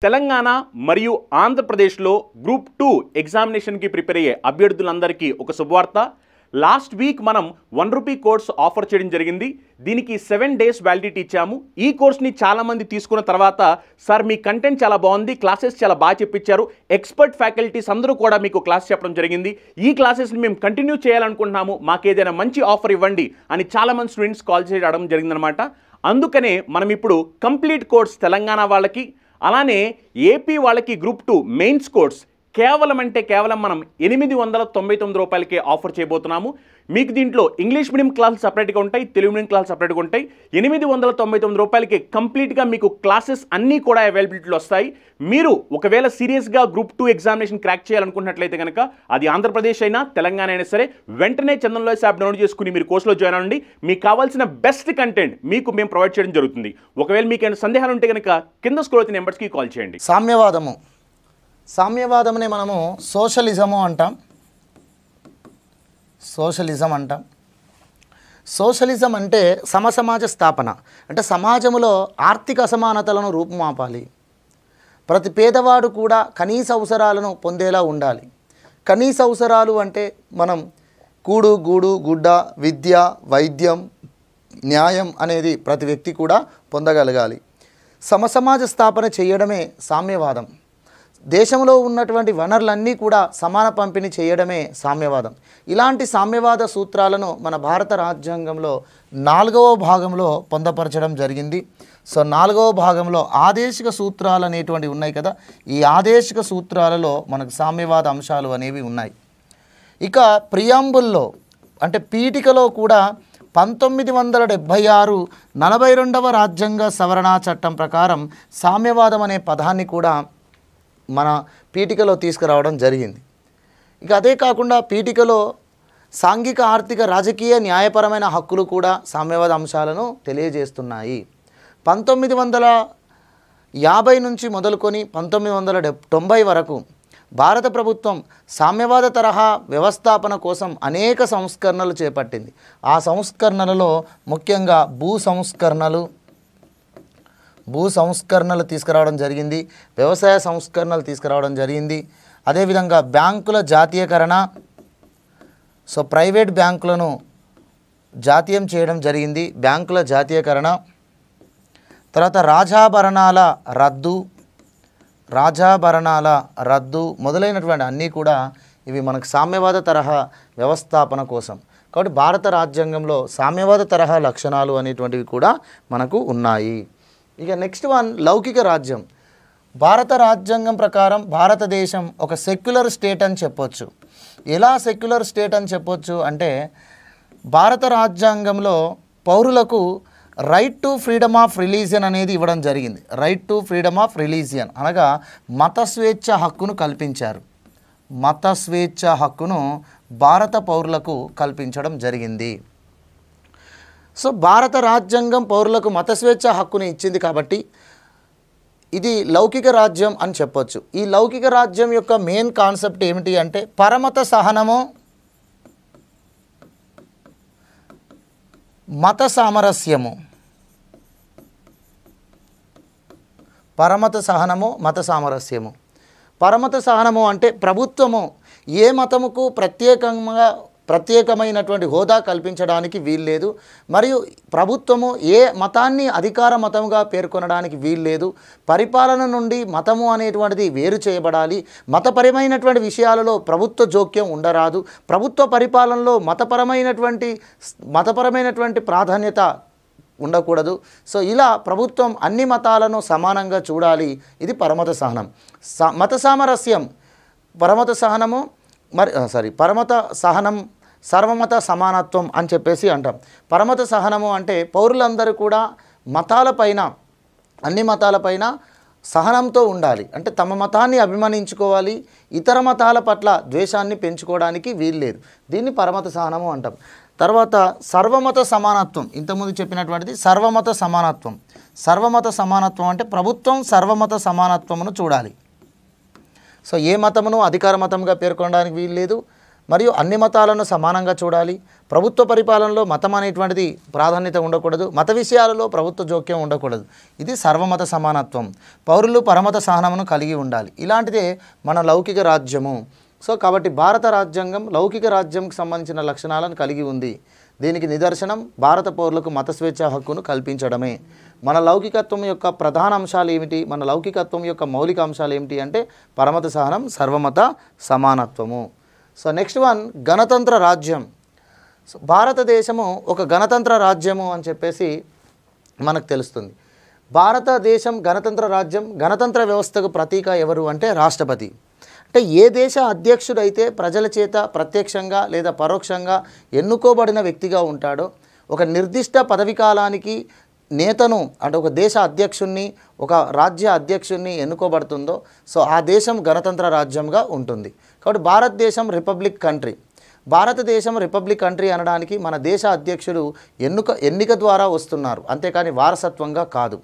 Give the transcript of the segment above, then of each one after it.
తెలంగాణ మరియు ఆంధ్రప్రదేశ్లో group 2 ఎగ్జామినేషన్కి prepare అయ్యే అభ్యర్థులందరికీ ఒక శుభవార్త. లాస్ట్ వీక్ మనం ₹1 కోర్స్ ఆఫర్ చేయడం జరిగింది. దీనికి 7 days వ్యాలిడిటీ ఇచ్చాము. ఈ కోర్స్ని చాలామంది తీసుకున్న తర్వాత సార్ మీ కంటెంట్ చాలా బాగుంది, క్లాసెస్ చాలా బాగా చెప్పించారు, ఎక్స్పర్ట్ ఫ్యాకల్టీస్ అందరూ కూడా మీకు క్లాస్ చెప్పడం జరిగింది, ఈ క్లాసెస్ని మేము కంటిన్యూ చేయాలనుకుంటున్నాము, మాకు ఏదైనా మంచి ఆఫర్ ఇవ్వండి అని చాలామంది స్టూడెంట్స్ కాల్ చేయడం జరిగిందనమాట. అందుకనే మనం ఇప్పుడు కంప్లీట్ కోర్స్ తెలంగాణ వాళ్ళకి అలానే ఏపీ వాళ్ళకి గ్రూప్ 2 మెయిన్స్ కోర్స్ కేవలం మనం ₹899కే ఆఫర్ చేయబోతున్నాము. మీకు దీంట్లో ఇంగ్లీష్ మీడియం క్లాసులు సపరేట్గా ఉంటాయి, తెలుగు మీడియం క్లాసులు సపరేట్గా ఉంటాయి. ₹899కి కంప్లీట్గా మీకు క్లాసెస్ అన్నీ కూడా అవైలబిలిటీలో వస్తాయి. మీరు ఒకవేళ సీరియస్గా గ్రూప్ 2 ఎగ్జామినేషన్ క్రాక్ చేయాలనుకుంటున్నట్లయితే కనుక అది ఆంధ్రప్రదేశ్ అయినా తెలంగాణ అయినా సరే వెంటనే చందన్ లాయర్స్ యాప్ డౌన్లోడ్ చేసుకుని మీరు కోర్సులో జాయిన్ అవ్వండి. మీకు కావాల్సిన బెస్ట్ కంటెంట్ మీకు మేము ప్రొవైడ్ చేయడం జరుగుతుంది. ఒకవేళ మీకు ఏమైనా సందేహాలు ఉంటే కనుక కింద స్క్రోల్ అవుతున్న నెంబర్స్కి కాల్ చేయండి. సామ్యవాదమునే మనము సోషలిజము అంటాం. సోషలిజం అంటే సమసమాజ స్థాపన, అంటే సమాజంలో ఆర్థిక అసమానతలను రూపుమాపాలి. ప్రతి పేదవాడు కూడా కనీస అవసరాలను పొందేలా ఉండాలి. కనీస అవసరాలు అంటే మనం కూడు గూడు గుడ్డ విద్య వైద్యం న్యాయం అనేది ప్రతి వ్యక్తి కూడా పొందగలగాలి. సమసమాజ స్థాపన చేయడమే సామ్యవాదం. దేశంలో ఉన్నటువంటి వనరులన్నీ కూడా సమాన పంపిణీ చేయడమే సామ్యవాదం. ఇలాంటి సామ్యవాద సూత్రాలను మన భారత రాజ్యాంగంలో 4వ భాగంలో పొందపరచడం జరిగింది. సో 4వ భాగంలో ఆదేశిక సూత్రాలు అనేటువంటివి ఉన్నాయి కదా, ఈ ఆదేశిక సూత్రాలలో మనకు సామ్యవాద అంశాలు అనేవి ఉన్నాయి. ఇక ప్రియాంబుల్లో అంటే పీఠికలో కూడా 1976 42వ రాజ్యాంగ సవరణ చట్టం ప్రకారం సామ్యవాదం అనే పదాన్ని కూడా మన పీఠికలో తీసుకురావడం జరిగింది. ఇక అదే కాకుండా పీఠికలో సాంఘిక ఆర్థిక రాజకీయ న్యాయపరమైన హక్కులు కూడా సామ్యవాద అంశాలను తెలియజేస్తున్నాయి. 1950 నుంచి మొదలుకొని 1990 వరకు భారత ప్రభుత్వం సామ్యవాద తరహా వ్యవస్థాపన కోసం అనేక సంస్కరణలు చేపట్టింది. ఆ సంస్కరణలలో ముఖ్యంగా భూ సంస్కరణలు తీసుకురావడం జరిగింది, వ్యవసాయ సంస్కరణలు తీసుకురావడం జరిగింది. అదేవిధంగా బ్యాంకుల జాతీయకరణ, సో ప్రైవేట్ బ్యాంకులను జాతీయం చేయడం జరిగింది, బ్యాంకుల జాతీయకరణ. తర్వాత రాజాభరణాల రద్దు మొదలైనటువంటి అన్నీ కూడా ఇవి మనకు సామ్యవాద తరహా వ్యవస్థాపన కోసం. కాబట్టి భారత రాజ్యాంగంలో సామ్యవాద తరహా లక్షణాలు అనేటువంటివి కూడా మనకు ఉన్నాయి. ఇక నెక్స్ట్ వన్ లౌకిక రాజ్యం. భారత రాజ్యాంగం ప్రకారం భారతదేశం ఒక సెక్యులర్ స్టేట్ అని చెప్పొచ్చు. ఎలా సెక్యులర్ స్టేట్ అని చెప్పొచ్చు అంటే భారత రాజ్యాంగంలో పౌరులకు right to freedom of religion అనేది ఇవ్వడం జరిగింది. Right to freedom of religion అనగా మత స్వేచ్ఛ హక్కును కల్పించారు. మత స్వేచ్ఛ హక్కును భారత పౌరులకు కల్పించడం జరిగింది. సో భారత రాజ్యాంగం పౌరులకు మత స్వేచ్ఛ హక్కుని ఇచ్చింది కాబట్టి ఇది లౌకిక రాజ్యం అని చెప్పొచ్చు. ఈ లౌకిక రాజ్యం యొక్క మెయిన్ కాన్సెప్ట్ ఏమిటి అంటే పరమత సహనము, మత సామరస్యము. పరమత సహనము, మత సామరస్యము. పరమత సహనము అంటే ప్రభుత్వము ఏ మతముకు ప్రత్యేకమైనటువంటి హోదా కల్పించడానికి వీల్లేదు, మరియు ప్రభుత్వము ఏ మతాన్ని అధికార మతముగా పేర్కొనడానికి వీల్లేదు. పరిపాలన నుండి మతము అనేటువంటిది వేరు చేయబడాలి. మతపరమైనటువంటి విషయాలలో ప్రభుత్వ జోక్యం ఉండరాదు. ప్రభుత్వ పరిపాలనలో మతపరమైనటువంటి ప్రాధాన్యత ఉండకూడదు. సో ఇలా ప్రభుత్వం అన్ని మతాలను సమానంగా చూడాలి. ఇది పరమత సహనం. మత సామరస్యం, పరమత సహనం సర్వమత సమానత్వం అని చెప్పేసి అంటాం. పరమత సహనము అంటే పౌరులందరూ కూడా అన్ని మతాలపైన సహనంతో ఉండాలి. అంటే తమ మతాన్ని అభిమానించుకోవాలి, ఇతర మతాల పట్ల ద్వేషాన్ని పెంచుకోవడానికి వీల్లేదు. దీన్ని పరమత సహనము అంటాం. తర్వాత సర్వమత సమానత్వం, ఇంతకుముందు చెప్పినటువంటిది సర్వమత సమానత్వం. సర్వమత సమానత్వం అంటే ప్రభుత్వం సర్వమత సమానత్వమును చూడాలి. సో ఏ మతమును అధికార మతంగా పేర్కొనడానికి వీల్లేదు, మరియు అన్ని మతాలను సమానంగా చూడాలి. ప్రభుత్వ పరిపాలనలో మతం అనేటువంటిది ప్రాధాన్యత ఉండకూడదు, మత విషయాలలో ప్రభుత్వ జోక్యం ఉండకూడదు. ఇది సర్వమత సమానత్వం. పౌరులు పరమత సహనమును కలిగి ఉండాలి. ఇలాంటిదే మన లౌకిక రాజ్యము. సో కాబట్టి భారత రాజ్యాంగం లౌకిక రాజ్యంకి సంబంధించిన లక్షణాలను కలిగి ఉంది. దీనికి నిదర్శనం భారత పౌరులకు మత స్వేచ్ఛ హక్కును కల్పించడమే. మన లౌకికత్వం యొక్క ప్రధాన అంశాలు ఏమిటి, మన లౌకికత్వం యొక్క మౌలిక అంశాలు ఏమిటి అంటే పరమత సహనం, సర్వమత సమానత్వము. సో నెక్స్ట్ వన్ గణతంత్ర రాజ్యం. సో భారతదేశము ఒక గణతంత్ర రాజ్యము అని చెప్పేసి మనకు తెలుస్తుంది. భారతదేశం గణతంత్ర రాజ్యం. గణతంత్ర వ్యవస్థకు ప్రతీక ఎవరు అంటే రాష్ట్రపతి. అంటే ఏ దేశ అధ్యక్షుడైతే ప్రజల చేత ప్రత్యక్షంగా లేదా పరోక్షంగా ఎన్నుకోబడిన వ్యక్తిగా ఉంటాడో, ఒక నిర్దిష్ట పదవి కాలానికి నేతను అంటే ఒక దేశ అధ్యక్షుణ్ణి, ఒక రాజ్య అధ్యక్షుణ్ణి ఎన్నుకోబడుతుందో సో ఆ దేశం గణతంత్ర రాజ్యంగా ఉంటుంది. కాబట్టి భారతదేశం రిపబ్లిక్ కంట్రీ. భారతదేశం రిపబ్లిక్ కంట్రీ అనడానికి మన దేశ అధ్యక్షుడు ఎన్నిక ద్వారా వస్తున్నారు, అంతేకాని వారసత్వంగా కాదు.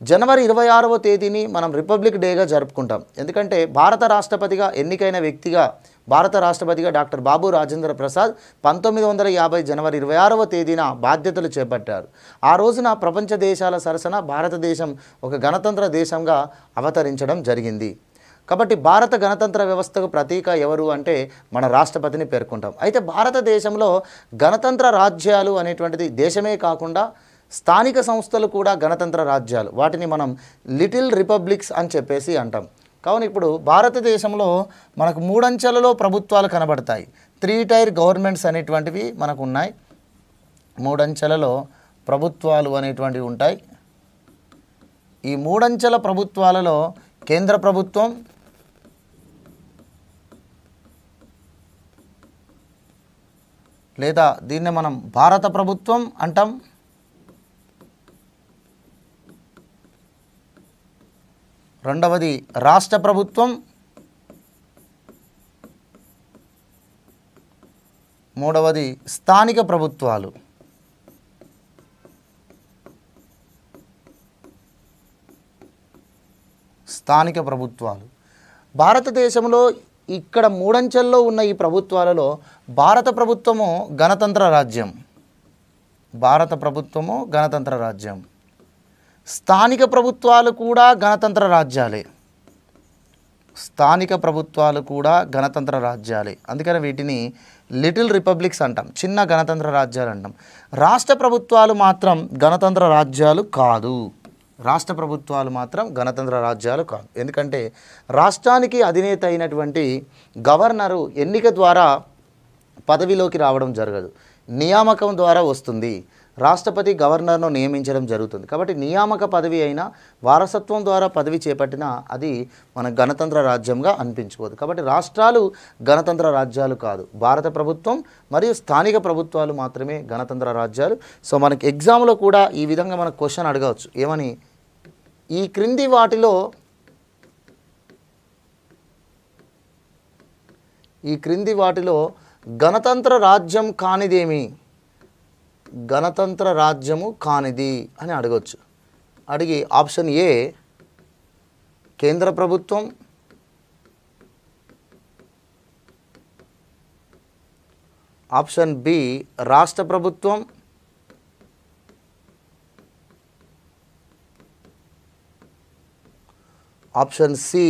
జనవరి 26వ తేదీని మనం రిపబ్లిక్ డేగా జరుపుకుంటాం. ఎందుకంటే భారత రాష్ట్రపతిగా ఎన్నికైన వ్యక్తిగా భారత రాష్ట్రపతిగా డాక్టర్ బాబు రాజేంద్ర ప్రసాద్ 1950 జనవరి 26వ తేదీన బాధ్యతలు చేపట్టారు. ఆ రోజున ప్రపంచ దేశాల సరసన భారతదేశం ఒక గణతంత్ర దేశంగా అవతరించడం జరిగింది. కాబట్టి భారత గణతంత్ర వ్యవస్థకు ప్రతీక ఎవరు అంటే మన రాష్ట్రపతిని పేర్కొంటాం. అయితే భారతదేశంలో గణతంత్ర రాజ్యాలు అనేటువంటిది దేశమే కాకుండా స్థానిక సంస్థలు కూడా గణతంత్ర రాజ్యాలు. వాటిని మనం లిటిల్ రిపబ్లిక్స్ అని చెప్పేసి అంటాం. కావున ఇప్పుడు భారతదేశంలో మనకు 3 అంచెలలో ప్రభుత్వాలు కనబడతాయి. 3 టైర్ గవర్నమెంట్స్ అనేటువంటివి మనకు ఉన్నాయి. 3 అంచెలలో ప్రభుత్వాలు అనేటువంటివి ఉంటాయి. ఈ 3 అంచెల ప్రభుత్వాలలో కేంద్ర ప్రభుత్వం, లేదా దీన్ని మనం భారత ప్రభుత్వం అంటాం, రెండవది రాష్ట్ర ప్రభుత్వం, మూడవది స్థానిక ప్రభుత్వాలు. స్థానిక ప్రభుత్వాలు భారతదేశంలో ఇక్కడ 3 అంచెల్లో ఉన్న ఈ ప్రభుత్వాలలో భారత ప్రభుత్వము గణతంత్ర రాజ్యం. భారత ప్రభుత్వము గణతంత్ర రాజ్యం. స్థానిక ప్రభుత్వాలు కూడా గణతంత్ర రాజ్యాలే. స్థానిక ప్రభుత్వాలు కూడా గణతంత్ర రాజ్యాలే. అందుకని వీటిని లిటిల్ రిపబ్లిక్స్ అంటాం, చిన్న గణతంత్ర రాజ్యాలు అంటాం. రాష్ట్ర ప్రభుత్వాలు మాత్రం గణతంత్ర రాజ్యాలు కాదు. రాష్ట్ర ప్రభుత్వాలు మాత్రం గణతంత్ర రాజ్యాలు కాదు. ఎందుకంటే రాష్ట్రానికి అధినేత అయినటువంటి గవర్నరు ఎన్నిక ద్వారా పదవిలోకి రావడం జరగదు, నియామకం ద్వారా వస్తుంది. రాష్ట్రపతి గవర్నర్ను నియమించడం జరుగుతుంది. కాబట్టి నియామక పదవి అయినా వారసత్వం ద్వారా పదవి చేపట్టినా అది మన గణతంత్ర రాజ్యంగా అనిపించుకోదు. కాబట్టి రాష్ట్రాలు గణతంత్ర రాజ్యాలు కాదు. భారత ప్రభుత్వం మరియు స్థానిక ప్రభుత్వాలు మాత్రమే గణతంత్ర రాజ్యాలు. సో మనకి ఎగ్జామ్లో కూడా ఈ విధంగా మనకు క్వశ్చన్ అడగవచ్చు. ఏమని, ఈ క్రింది వాటిలో గణతంత్ర రాజ్యం కానిదేమి, గణతంత్ర రాజ్యము కానిది అని అడగవచ్చు. అడిగి ఆప్షన్ ఏ కేంద్ర ప్రభుత్వం, ఆప్షన్ బి రాష్ట్ర ప్రభుత్వం, ఆప్షన్ సి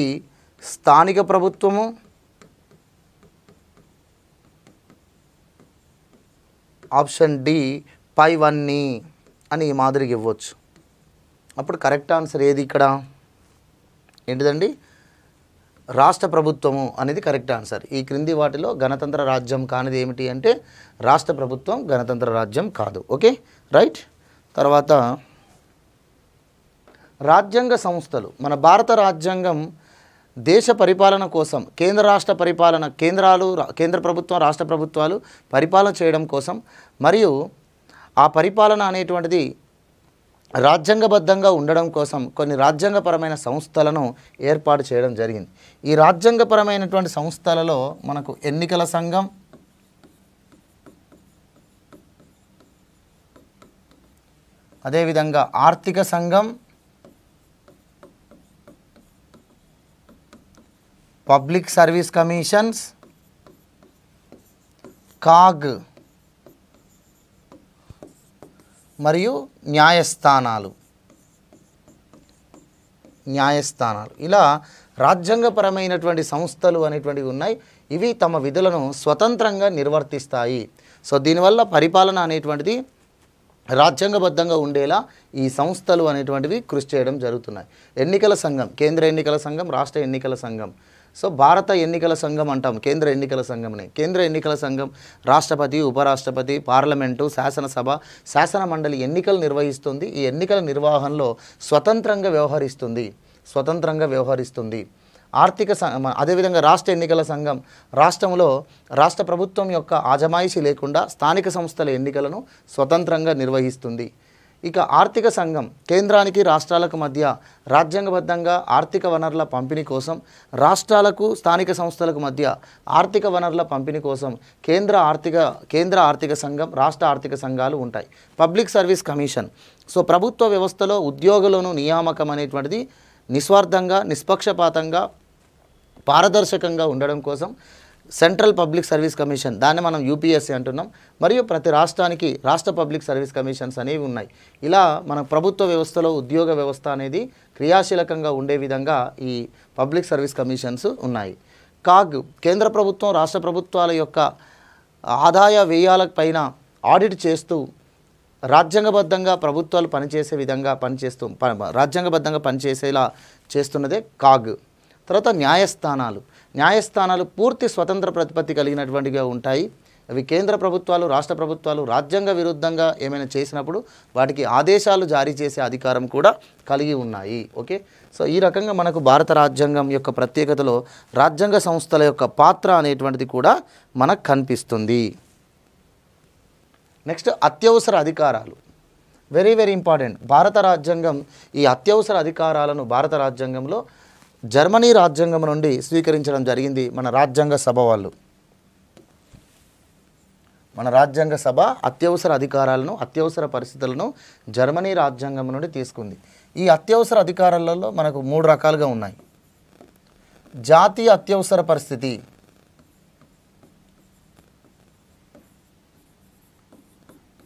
స్థానిక ప్రభుత్వము, ఆప్షన్ డి పైవన్నీ అని ఈ మాదిరిగా ఇవ్వచ్చు. అప్పుడు కరెక్ట్ ఆన్సర్ ఏది ఇక్కడ ఏంటిదండి, రాష్ట్ర ప్రభుత్వము అనేది కరెక్ట్ ఆన్సర్. ఈ క్రింది వాటిలో గణతంత్ర రాజ్యం కానిది ఏమిటి అంటే రాష్ట్ర ప్రభుత్వం గణతంత్ర రాజ్యం కాదు. Okay right. తర్వాత రాజ్యాంగ సంస్థలు. మన భారత రాజ్యాంగం దేశ పరిపాలన కోసం కేంద్ర రాష్ట్ర పరిపాలన, కేంద్ర ప్రభుత్వం రాష్ట్ర ప్రభుత్వాలు పరిపాలన చేయడం కోసం మరియు ఆ పరిపాలన అనేటువంటిది రాజ్యాంగబద్ధంగా ఉండడం కోసం కొన్ని రాజ్యాంగపరమైన సంస్థలను ఏర్పాటు చేయడం జరిగింది. ఈ రాజ్యాంగపరమైనటువంటి సంస్థలలో మనకు ఎన్నికల సంఘం, అదేవిధంగా ఆర్థిక సంఘం, పబ్లిక్ సర్వీస్ కమిషన్స్, కాగ్ మరియు న్యాయస్థానాలు ఇలా రాజ్యాంగపరమైనటువంటి సంస్థలు అనేటువంటివి ఉన్నాయి. ఇవి తమ విధులను స్వతంత్రంగా నిర్వర్తిస్తాయి. సో దీనివల్ల పరిపాలన అనేటువంటిది రాజ్యాంగబద్ధంగా ఉండేలా ఈ సంస్థలు అనేటువంటివి కృషి చేయడం జరుగుతున్నాయి. ఎన్నికల సంఘం, కేంద్ర ఎన్నికల సంఘం, రాష్ట్ర ఎన్నికల సంఘం. సో భారత ఎన్నికల సంఘం అంటాం, కేంద్ర ఎన్నికల సంఘంని. కేంద్ర ఎన్నికల సంఘం రాష్ట్రపతి, ఉపరాష్ట్రపతి, పార్లమెంటు, శాసనసభ, శాసన మండలి ఎన్నికలు నిర్వహిస్తుంది. ఈ ఎన్నికల నిర్వహణలో స్వతంత్రంగా వ్యవహరిస్తుంది. అదేవిధంగా రాష్ట్ర ఎన్నికల సంఘం రాష్ట్రంలో రాష్ట్ర ప్రభుత్వం యొక్క ఆజమాయిషీ లేకుండా స్థానిక సంస్థల ఎన్నికలను స్వతంత్రంగా నిర్వహిస్తుంది. ఇక ఆర్థిక సంఘం కేంద్రానికి రాష్ట్రాలకు మధ్య రాజ్యాంగబద్ధంగా ఆర్థిక వనరుల పంపిణీ కోసం, రాష్ట్రాలకు స్థానిక సంస్థలకు మధ్య ఆర్థిక వనరుల పంపిణీ కోసం కేంద్ర ఆర్థిక సంఘం, రాష్ట్ర ఆర్థిక సంఘాలు ఉంటాయి. Public service commission. సో ప్రభుత్వ వ్యవస్థలో ఉద్యోగులను నియామకం అనేటువంటిది నిస్వార్థంగా, నిష్పక్షపాతంగా, పారదర్శకంగా ఉండడం కోసం సెంట్రల్ పబ్లిక్ సర్వీస్ కమిషన్, దాన్ని మనం యూపీఎస్సీ అంటున్నాం. మరియు ప్రతి రాష్ట్రానికి రాష్ట్ర పబ్లిక్ సర్వీస్ కమిషన్స్ అనేవి ఉన్నాయి. ఇలా మన ప్రభుత్వ వ్యవస్థలో ఉద్యోగ వ్యవస్థ అనేది క్రియాశీలకంగా ఉండే విధంగా ఈ పబ్లిక్ సర్వీస్ కమిషన్స్ ఉన్నాయి. కాగ్ కేంద్ర ప్రభుత్వం రాష్ట్ర ప్రభుత్వాల యొక్క ఆదాయ వ్యయాల పైన ఆడిట్ చేస్తూ రాజ్యాంగబద్ధంగా ప్రభుత్వాలు రాజ్యాంగబద్ధంగా పనిచేసేలా చేస్తున్నదే కాగ్. తర్వాత న్యాయస్థానాలు పూర్తి స్వతంత్ర ప్రతిపత్తి కలిగినటువంటిగా ఉంటాయి. అవి కేంద్ర ప్రభుత్వాలు, రాష్ట్ర ప్రభుత్వాలు రాజ్యాంగ విరుద్ధంగా ఏమైనా చేసినప్పుడు వాటికి ఆదేశాలు జారీ చేసే అధికారం కూడా కలిగి ఉన్నాయి. ఓకే, సో ఈ రకంగా మనకు భారత రాజ్యాంగం యొక్క ప్రత్యేకతలో రాజ్యాంగ సంస్థల యొక్క పాత్ర అనేటువంటిది కూడా మనకు కనిపిస్తుంది. నెక్స్ట్ అత్యవసర అధికారాలు. Very very important. భారత రాజ్యాంగం ఈ అత్యవసర అధికారాలను భారత రాజ్యాంగంలో జర్మనీ రాజ్యాంగం నుండి స్వీకరించడం జరిగింది. మన రాజ్యాంగ సభ వాళ్ళు, మన రాజ్యాంగ సభ అత్యవసర అధికారాలను, అత్యవసర పరిస్థితులను జర్మనీ రాజ్యాంగం నుండి తీసుకుంది. ఈ అత్యవసర అధికారాలలో మనకు 3 రకాలుగా ఉన్నాయి. జాతీయ అత్యవసర పరిస్థితి,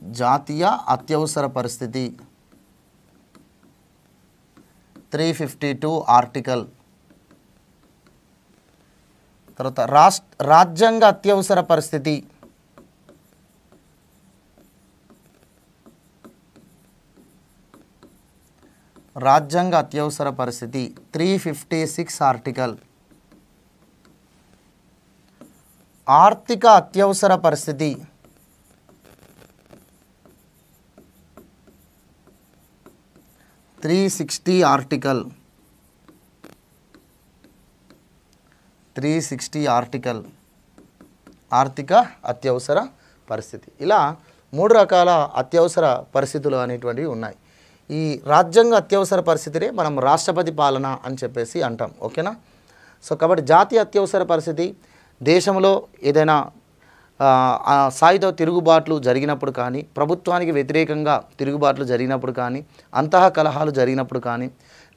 జాతీయ అత్యవసర పరిస్థితి 352 ఆర్టికల్. తర్వాత రాజ్యాంగ అత్యవసర పరిస్థితి, రాజ్యాంగ అత్యవసర పరిస్థితి 356 ఆర్టికల్. ఆర్థిక అత్యవసర పరిస్థితి, ఆర్టికల్ 360 ఆర్టికల్ ఆర్థిక అత్యవసర పరిస్థితి. ఇలా 3 రకాల అత్యవసర పరిస్థితులు అనేటువంటివి ఉన్నాయి. ఈ రాజ్యాంగ అత్యవసర పరిస్థితినే మనం రాష్ట్రపతి పాలన అని చెప్పేసి అంటాం. ఓకేనా? సో కాబట్టి జాతీయ అత్యవసర పరిస్థితి దేశంలో ఏదైనా సాయుధ తిరుగుబాట్లు జరిగినప్పుడు కానీ, ప్రభుత్వానికి వ్యతిరేకంగా తిరుగుబాట్లు జరిగినప్పుడు కానీ, అంతః కలహాలు జరిగినప్పుడు కానీ,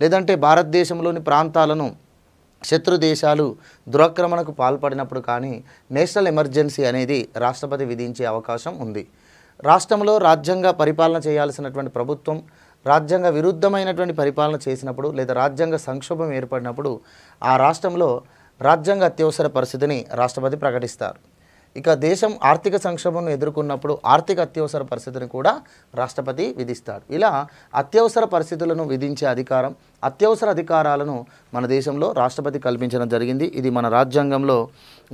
లేదంటే భారతదేశంలోని ప్రాంతాలను శత్రు దేశాలు దురాక్రమణకు పాల్పడినప్పుడు కానీ నేషనల్ ఎమర్జెన్సీ అనేది రాష్ట్రపతి విధించే అవకాశం ఉంది. రాష్ట్రంలో రాజ్యాంగ పరిపాలన చేయాల్సినటువంటి ప్రభుత్వం రాజ్యాంగ విరుద్ధమైనటువంటి పరిపాలన చేసినప్పుడు లేదా రాజ్యాంగ సంక్షోభం ఏర్పడినప్పుడు ఆ రాష్ట్రంలో రాజ్యాంగ అత్యవసర పరిస్థితిని రాష్ట్రపతి ప్రకటిస్తారు. ఇక దేశం ఆర్థిక సంక్షోభం ఎదుర్కొన్నప్పుడు ఆర్థిక అత్యవసర పరిస్థితిని కూడా రాష్ట్రపతి విధిస్తాడు. ఇలా అత్యవసర పరిస్థితులను విధించే అధికారం, అత్యవసర అధికారాలను మన దేశంలో రాష్ట్రపతి కల్పించడం జరిగింది. ఇది మన రాజ్యాంగంలో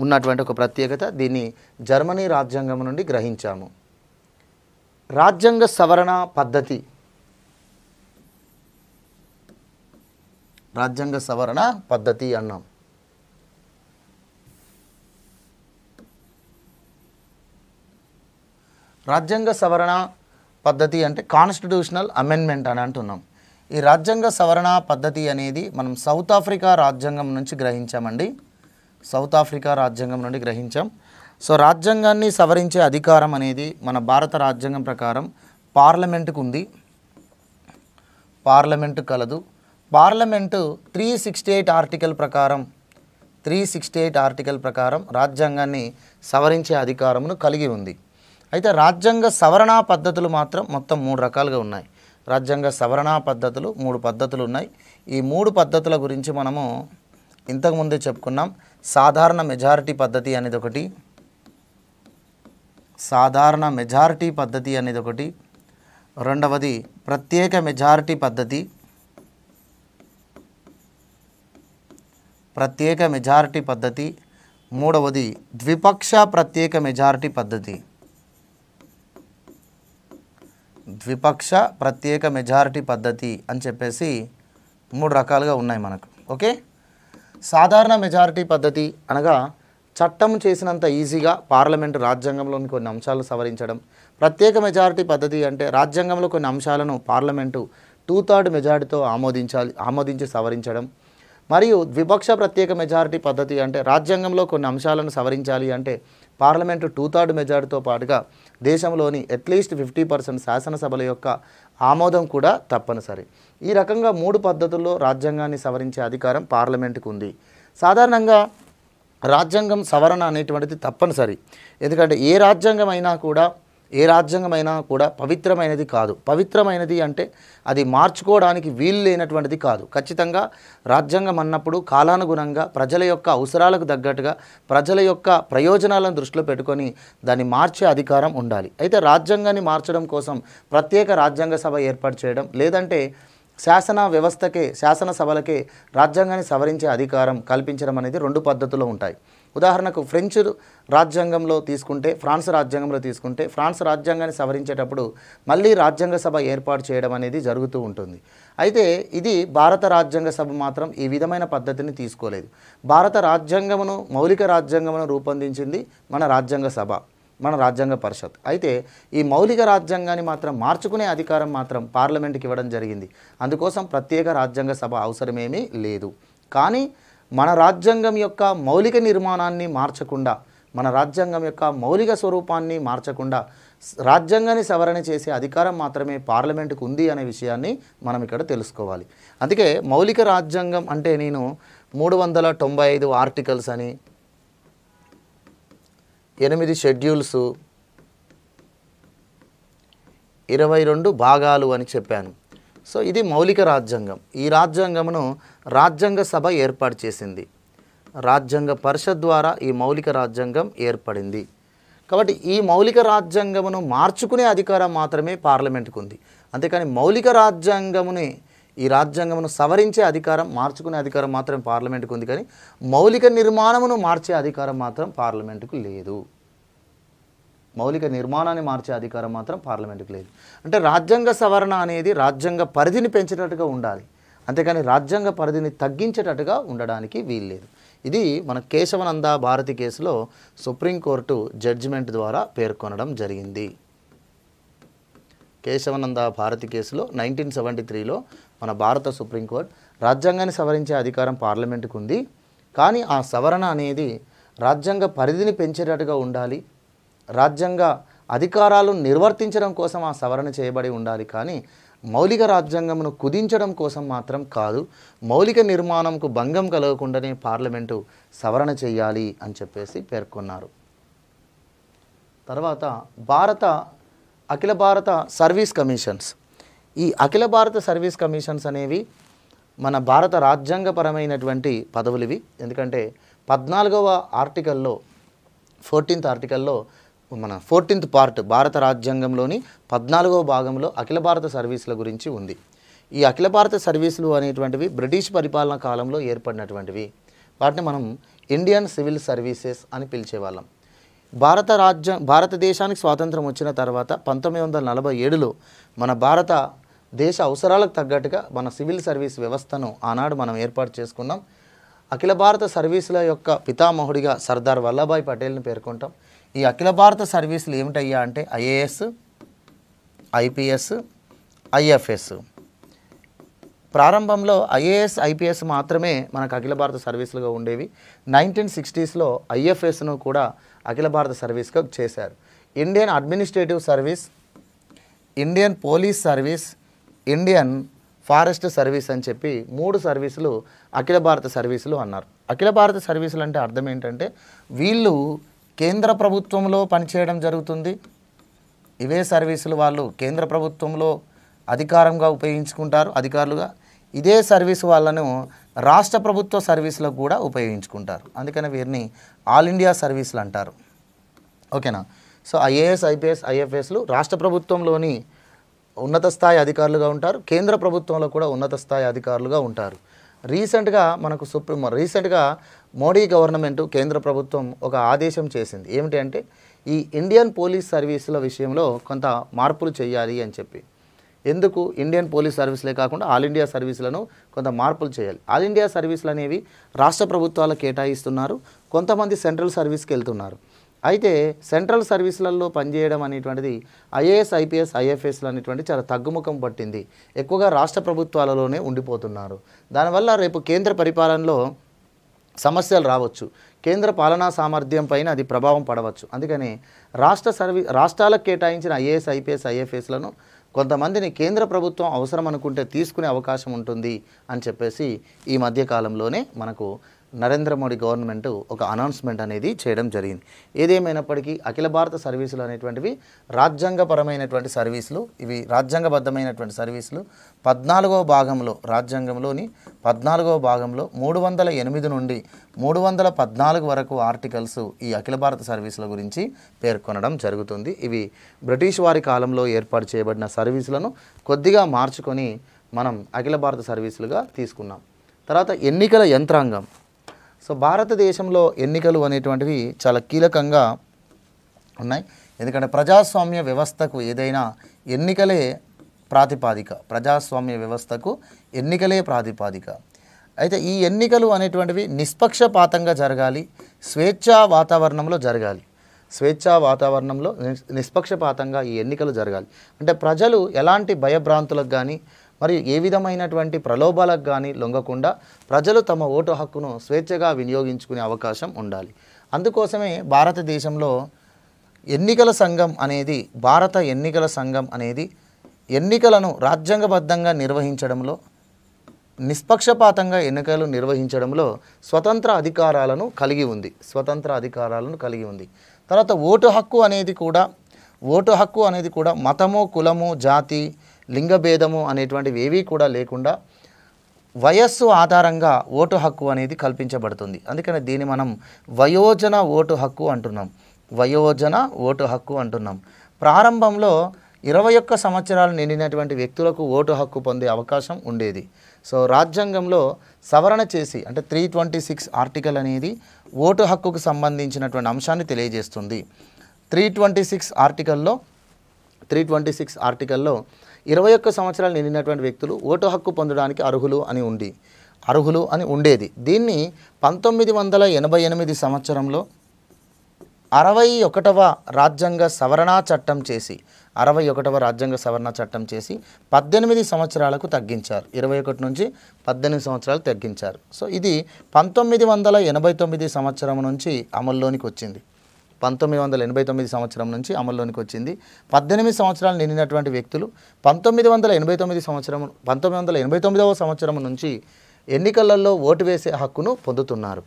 ఉన్నటువంటి ఒక ప్రత్యేకత. దీన్ని జర్మనీ రాజ్యాంగం నుండి గ్రహించాము. రాజ్యాంగ సవరణ పద్ధతి, రాజ్యాంగ సవరణ పద్ధతి అన్నాం. రాజ్యాంగ సవరణ పద్ధతి అంటే కాన్స్టిట్యూషనల్ అమెండ్మెంట్ అని అంటున్నాం. ఈ రాజ్యాంగ సవరణ పద్ధతి అనేది మనం సౌత్ ఆఫ్రికా రాజ్యాంగం నుంచి గ్రహించామండి. సౌత్ ఆఫ్రికా రాజ్యాంగం నుండి గ్రహించాం. సో రాజ్యాంగాన్ని సవరించే అధికారం అనేది మన భారత రాజ్యాంగం ప్రకారం పార్లమెంటుకు ఉంది. పార్లమెంటు కలదు. పార్లమెంటు 368 ఆర్టికల్ ప్రకారం రాజ్యాంగాన్ని సవరించే అధికారమును కలిగి ఉంది. అయితే రాజ్యాంగ సవరణ పద్ధతులు మాత్రం మొత్తం 3 రకాలుగా ఉన్నాయి. రాజ్యాంగ సవరణ పద్ధతులు 3 పద్ధతులు ఉన్నాయి. ఈ 3 పద్ధతుల గురించి మనము ఇంతకుముందే చెప్పుకున్నాం. సాధారణ మెజారిటీ పద్ధతి అనేది ఒకటి, సాధారణ మెజారిటీ పద్ధతి అనేది ఒకటి, రెండవది ప్రత్యేక మెజారిటీ పద్ధతి, ప్రత్యేక మెజారిటీ పద్ధతి, మూడవది ద్విపక్ష ప్రత్యేక మెజారిటీ పద్ధతి. ద్విపక్ష ప్రత్యేక మెజారిటీ పద్ధతి అని చెప్పేసి 3 రకాలుగా ఉన్నాయి మనకు. ఓకే, సాధారణ మెజారిటీ పద్ధతి అనగా చట్టం చేసినంత ఈజీగా పార్లమెంటు రాజ్యాంగంలోని కొన్ని అంశాలను సవరించడం. ప్రత్యేక మెజారిటీ పద్ధతి అంటే రాజ్యాంగంలో కొన్ని అంశాలను పార్లమెంటు 2/3 మెజారిటీతో ఆమోదించి సవరించడం. మరియు ద్విపక్ష ప్రత్యేక మెజారిటీ పద్ధతి అంటే రాజ్యాంగంలో కొన్ని అంశాలను సవరించాలి అంటే పార్లమెంటు 2/3 మెజారిటీతో పాటుగా దేశంలోని అట్లీస్ట్ 50% శాసనసభల యొక్క ఆమోదం కూడా తప్పనిసరి. ఈ రకంగా 3 పద్ధతుల్లో రాజ్యాంగాన్ని సవరించే అధికారం పార్లమెంటుకు ఉంది. సాధారణంగా రాజ్యాంగం సవరణ అనేటువంటిది తప్పనిసరి. ఎందుకంటే ఏ రాజ్యాంగమైనా కూడా పవిత్రమైనది కాదు. పవిత్రమైనది అంటే అది మార్చుకోవడానికి వీలు లేనటువంటిది కాదు. ఖచ్చితంగా రాజ్యాంగం అన్నప్పుడు కాలానుగుణంగా ప్రజల యొక్క అవసరాలకు తగ్గట్టుగా ప్రజల యొక్క ప్రయోజనాలను దృష్టిలో పెట్టుకొని దాన్ని మార్చే అధికారం ఉండాలి. అయితే రాజ్యాంగాన్ని మార్చడం కోసం ప్రత్యేక రాజ్యాంగ సభ ఏర్పాటు చేయడం లేదంటే శాసనసభలకే రాజ్యాంగాన్ని సవరించే అధికారం కల్పించడం అనేది 2 పద్ధతులు ఉంటాయి. ఉదాహరణకు ఫ్రెంచ్ రాజ్యాంగంలో తీసుకుంటే, ఫ్రాన్స్ రాజ్యాంగంలో తీసుకుంటే ఫ్రాన్స్ రాజ్యాంగాన్ని సవరించేటప్పుడు మళ్ళీ రాజ్యాంగ సభ ఏర్పాటు చేయడం అనేది జరుగుతూ ఉంటుంది. అయితే ఇది భారత రాజ్యాంగ సభ మాత్రం ఈ విధమైన పద్ధతిని తీసుకోలేదు. భారత రాజ్యాంగమును మౌలిక రాజ్యాంగమును రూపొందించింది మన రాజ్యాంగ సభ, మన రాజ్యాంగ పరిషత్. అయితే ఈ మౌలిక రాజ్యాంగాన్ని మాత్రం మార్చుకునే అధికారం మాత్రం పార్లమెంట్కి ఇవ్వడం జరిగింది. అందుకోసం ప్రత్యేక రాజ్యాంగ సభ అవసరమేమీ లేదు. కానీ మన రాజ్యాంగం యొక్క మౌలిక నిర్మాణాన్ని మార్చకుండా, మన రాజ్యాంగం యొక్క మౌలిక స్వరూపాన్ని మార్చకుండా రాజ్యాంగాన్ని సవరణ చేసే అధికారం మాత్రమే పార్లమెంటుకు ఉంది అనే విషయాన్ని మనం ఇక్కడ తెలుసుకోవాలి. అందుకే మౌలిక రాజ్యాంగం అంటే నేను 395 ఆర్టికల్స్ అని, 8 షెడ్యూల్స్, 22 భాగాలు అని చెప్పాను. సో ఇది మౌలిక రాజ్యాంగం. ఈ రాజ్యాంగమును రాజ్యాంగ సభ ఏర్పాటు చేసింది. రాజ్యాంగ పరిషత్ ద్వారా ఈ మౌలిక రాజ్యాంగం ఏర్పడింది. కాబట్టి ఈ మౌలిక రాజ్యాంగమును మార్చుకునే అధికారం మాత్రమే పార్లమెంటుకు ఉంది. అంతేకాని మౌలిక ఈ రాజ్యాంగమును సవరించే అధికారం, మార్చుకునే అధికారం మాత్రం పార్లమెంటుకు ఉంది. కానీ మౌలిక నిర్మాణమును మార్చే అధికారం మాత్రం పార్లమెంటుకు లేదు. మౌలిక నిర్మాణాన్ని మార్చే అధికారం మాత్రం పార్లమెంటుకు లేదు. అంటే రాజ్యాంగ సవరణ అనేది రాజ్యాంగ పరిధిని పెంచేటట్టుగా ఉండాలి, అంతేకాని రాజ్యాంగ పరిధిని తగ్గించేటట్టుగా ఉండడానికి వీల్లేదు. ఇది మన కేశవనంద భారతి కేసులో సుప్రీంకోర్టు జడ్జిమెంట్ ద్వారా పేర్కొనడం జరిగింది. కేశవనంద భారతి కేసులో 1973లో మన భారత సుప్రీంకోర్టు రాజ్యాంగాన్ని సవరించే అధికారం పార్లమెంటుకు ఉంది. కానీ ఆ సవరణ అనేది రాజ్యాంగ పరిధిని పెంచేటట్టుగా ఉండాలి, రాజ్యాంగ అధికారాలను నిర్వర్తించడం కోసం ఆ సవరణ చేయబడి ఉండాలి. కానీ మౌలిక రాజ్యాంగమును కుదించడం కోసం మాత్రం కాదు. మౌలిక నిర్మాణంకు భంగం కలగకుండానే పార్లమెంటు సవరణ చేయాలి అని చెప్పేసి పేర్కొన్నారు. తర్వాత అఖిల భారత సర్వీస్ కమిషన్స్. ఈ అఖిల భారత సర్వీస్ కమిషన్స్ అనేవి మన భారత రాజ్యాంగపరమైనటువంటి పదవులు ఇవి. ఎందుకంటే 14వ ఆర్టికల్లో 14th ఆర్టికల్లో మన 14th పార్ట్ భారత రాజ్యాంగంలోని 14వ భాగంలో అఖిల భారత సర్వీసుల గురించి ఉంది. ఈ అఖిల భారత సర్వీసులు అనేటువంటివి బ్రిటిష్ పరిపాలన కాలంలో ఏర్పడినటువంటివి. వాటిని మనం ఇండియన్ సివిల్ సర్వీసెస్ అని పిలిచేవాళ్ళం. భారతదేశానికి స్వాతంత్రం వచ్చిన తర్వాత 1947లో మన భారతదేశ అవసరాలకు తగ్గట్టుగా మన సివిల్ సర్వీస్ వ్యవస్థను ఆనాడు మనం ఏర్పాటు చేసుకున్నాం. అఖిల భారత సర్వీసుల యొక్క పితామహుడిగా సర్దార్ వల్లభాయ్ పటేల్ని పేర్కొంటాం. ఈ అఖిల భారత సర్వీసులు ఏమిటయ్యా అంటే ఐఏఎస్, ఐపీఎస్, ఐఎఫ్ఎస్. ప్రారంభంలో ఐఏఎస్, ఐపీఎస్ మాత్రమే మనకు అఖిల భారత సర్వీసులుగా ఉండేవి. 1960sలో ఐఎఫ్ఎస్ను కూడా అఖిల భారత సర్వీస్గా చేశారు. Indian administrative service, Indian police service, Indian forest service అని చెప్పి 3 సర్వీసులు అఖిల భారత సర్వీసులు అన్నారు. అఖిల భారత సర్వీసులు అంటే అర్థం ఏంటంటే వీళ్ళు కేంద్ర ప్రభుత్వంలో పనిచేయడం జరుగుతుంది, ఇవే సర్వీసులు వాళ్ళు కేంద్ర ప్రభుత్వంలో అధికారంగా ఉపయోగించుకుంటారు అధికారులుగా, ఇదే సర్వీసు వాళ్ళను రాష్ట్ర ప్రభుత్వ సర్వీసులకు కూడా ఉపయోగించుకుంటారు. అందుకని వీరిని ఆల్ ఇండియా సర్వీసులు అంటారు. ఓకేనా. సో ఐఏఎస్, ఐపీఎస్, ఐఎఫ్ఎస్లు రాష్ట్ర ప్రభుత్వంలోని ఉన్నత స్థాయి అధికారులుగా ఉంటారు, కేంద్ర ప్రభుత్వంలో కూడా ఉన్నత స్థాయి అధికారులుగా ఉంటారు. రీసెంట్గా మోడీ గవర్నమెంట్ కేంద్ర ప్రభుత్వం ఒక ఆదేశం చేసింది. ఏమిటి అంటే ఈ ఇండియన్ పోలీస్ సర్వీసుల విషయంలో కొంత మార్పులు చేయాలి అని చెప్పి. ఎందుకు ఇండియన్ పోలీస్ సర్వీసులే కాకుండా ఆల్ ఇండియా సర్వీసులను కొంత మార్పులు చేయాలి. ఆల్ ఇండియా సర్వీసులు అనేవి రాష్ట్ర ప్రభుత్వాలకు కేటాయిస్తున్నారు, కొంతమంది సెంట్రల్ సర్వీస్కి వెళ్తున్నారు. అయితే సెంట్రల్ సర్వీసులలో పనిచేయడం అనేటువంటిది ఐఏఎస్, ఐపీఎస్, ఐఎఫ్ఎస్లు అనేటువంటి చాలా తగ్గుముఖం పట్టింది. ఎక్కువగా రాష్ట్ర ప్రభుత్వాలలోనే ఉండిపోతున్నారు. దానివల్ల రేపు కేంద్ర పరిపాలనలో సమస్యలు రావచ్చు, కేంద్ర పాలనా సామర్థ్యం పైన అది ప్రభావం పడవచ్చు. అందుకని రాష్ట్రాలకు కేటాయించిన ఐఏఎస్, ఐపీఎస్, ఐఎఫ్ఎస్లను కొంతమందిని కేంద్ర ప్రభుత్వం అవసరం అనుకుంటే తీసుకునే అవకాశం ఉంటుంది అని చెప్పేసి ఈ మధ్యకాలంలోనే మనకు నరేంద్ర మోడీ గవర్నమెంట్ ఒక అనౌన్స్మెంట్ అనేది చేయడం జరిగింది. ఏదేమైనప్పటికీ అఖిల భారత సర్వీసులు అనేటువంటివి రాజ్యాంగపరమైనటువంటి సర్వీసులు, ఇవి రాజ్యాంగబద్ధమైనటువంటి సర్వీసులు. 14వ భాగంలో రాజ్యాంగంలోని 14వ భాగంలో 308 నుండి 314 వరకు ఆర్టికల్స్ ఈ అఖిల భారత సర్వీసుల గురించి పేర్కొనడం జరుగుతుంది. ఇవి బ్రిటిష్ వారి కాలంలో ఏర్పాటు చేయబడిన సర్వీసులను కొద్దిగా మార్చుకొని మనం అఖిల భారత సర్వీసులుగా తీసుకున్నాం. తర్వాత ఎన్నికల యంత్రాంగం. సో భారతదేశంలో ఎన్నికలు అనేటువంటివి చాలా కీలకంగా ఉన్నాయి. ఎందుకంటే ప్రజాస్వామ్య వ్యవస్థకు ఏదైనా ఎన్నికలే ప్రాతిపాదిక, ప్రజాస్వామ్య వ్యవస్థకు ఎన్నికలే ప్రాతిపాదిక. అయితే ఈ ఎన్నికలు అనేటువంటివి నిష్పక్షపాతంగా జరగాలి, స్వేచ్ఛా వాతావరణంలో జరగాలి. స్వేచ్ఛా వాతావరణంలో నిష్పక్షపాతంగా ఈ ఎన్నికలు జరగాలి. అంటే ప్రజలు ఎలాంటి భయభ్రాంతులకు కానీ మరియు ఏ విధమైనటువంటి ప్రలోభాలకు కానీ లొంగకుండా ప్రజలు తమ ఓటు హక్కును స్వేచ్ఛగా వినియోగించుకునే అవకాశం ఉండాలి. అందుకోసమే భారతదేశంలో ఎన్నికల సంఘం అనేది, భారత ఎన్నికల సంఘం అనేది ఎన్నికలను రాజ్యాంగబద్ధంగా నిర్వహించడంలో, నిష్పక్షపాతంగా ఎన్నికలు నిర్వహించడంలో స్వతంత్ర అధికారాలను కలిగి ఉంది. తర్వాత ఓటు హక్కు అనేది కూడా మతము, కులము, జాతి, లింగభేదము అనేటువంటివి ఏవీ కూడా లేకుండా వయస్సు ఆధారంగా ఓటు హక్కు అనేది కల్పించబడుతుంది. అందుకని దీన్ని మనం వయోజన ఓటు హక్కు అంటున్నాం. ప్రారంభంలో 21 సంవత్సరాలు నిండినటువంటి వ్యక్తులకు ఓటు హక్కు పొందే అవకాశం ఉండేది. సో రాజ్యాంగంలో సవరణ చేసి, అంటే 326 ఆర్టికల్ అనేది ఓటు హక్కుకు సంబంధించినటువంటి అంశాన్ని తెలియజేస్తుంది. 326 ఆర్టికల్లో 21 సంవత్సరాలు నిండినటువంటి వ్యక్తులు ఓటు హక్కు పొందడానికి అర్హులు అని ఉండేది. దీన్ని 1988 సంవత్సరంలో 61వ రాజ్యాంగ సవరణ చట్టం చేసి 18 సంవత్సరాలకు తగ్గించారు. 21 నుంచి 18 సంవత్సరాలు తగ్గించారు. సో ఇది 1989 సంవత్సరం నుంచి అమల్లోనికి వచ్చింది. 1989 సంవత్సరం నుంచి అమల్లోనికి వచ్చింది. 18 సంవత్సరాలు నిండినటువంటి వ్యక్తులు 1989వ సంవత్సరం నుంచి ఎన్నికలలో ఓటు వేసే హక్కును పొందుతున్నారు.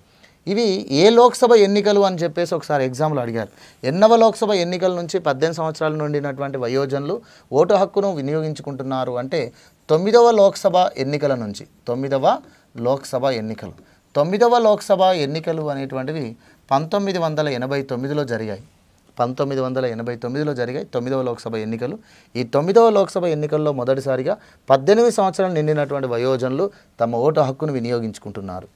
ఇవి ఏ లోక్సభ ఎన్నికలు అని చెప్పేసి ఒకసారి ఎగ్జామ్లో అడిగారు. ఎన్నవ లోక్సభ ఎన్నికల నుంచి 18 సంవత్సరాల నుండినటువంటి వయోజనులు ఓటు హక్కును వినియోగించుకుంటున్నారు అంటే 9వ లోక్సభ ఎన్నికల నుంచి. 9వ లోక్సభ ఎన్నికలు అనేటువంటివి 1989లో జరిగాయి. 9వ లోక్సభ ఎన్నికలు. ఈ 9వ లోక్సభ ఎన్నికల్లో మొదటిసారిగా 18 సంవత్సరాలు నిండినటువంటి వయోజనులు తమ ఓటు హక్కును వినియోగించుకుంటున్నారు.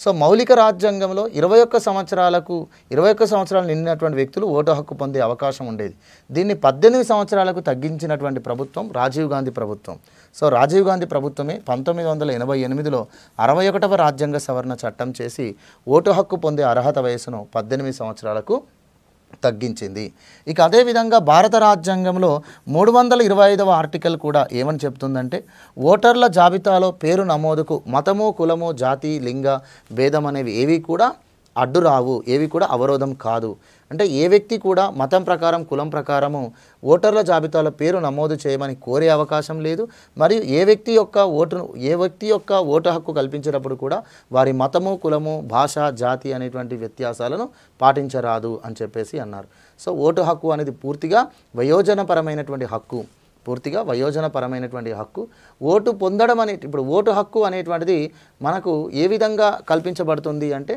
సో మౌలిక రాజ్యాంగంలో 21 సంవత్సరాలు నిండినటువంటి వ్యక్తులు ఓటు హక్కు పొందే అవకాశం ఉండేది. దీన్ని 18 సంవత్సరాలకు తగ్గించినటువంటి ప్రభుత్వం రాజీవ్ గాంధీ ప్రభుత్వం. సో రాజీవ్ గాంధీ ప్రభుత్వమే 1988లో 61వ రాజ్యాంగ సవరణ చట్టం చేసి ఓటు హక్కు పొందే అర్హత వయసును 18 సంవత్సరాలకు తగ్గించింది. ఇక అదేవిధంగా భారత రాజ్యాంగంలో 325వ ఆర్టికల్ కూడా ఏమని చెప్తుందంటే ఓటర్ల జాబితాలో పేరు నమోదుకు మతము, కులము, జాతి, లింగ భేదం అనేవి ఏవి కూడా అడ్డు రావు, ఏవి కూడా అవరోధం కాదు. అంటే ఏ వ్యక్తి కూడా మతం ప్రకారం కులం ప్రకారము ఓటర్ల జాబితాలో పేరు నమోదు చేయమని కోరే అవకాశం లేదు. మరియు ఏ వ్యక్తి యొక్క ఓటు హక్కు కల్పించేటప్పుడు కూడా వారి మతము కులము భాష జాతి అనేటువంటి వ్యత్యాసాలను పాటించరాదు అని చెప్పేసి అన్నారు. సో ఓటు హక్కు అనేది పూర్తిగా వయోజనపరమైనటువంటి హక్కు, ఓటు పొందడం ఇప్పుడు ఓటు హక్కు అనేటువంటిది మనకు ఏ విధంగా కల్పించబడుతుంది అంటే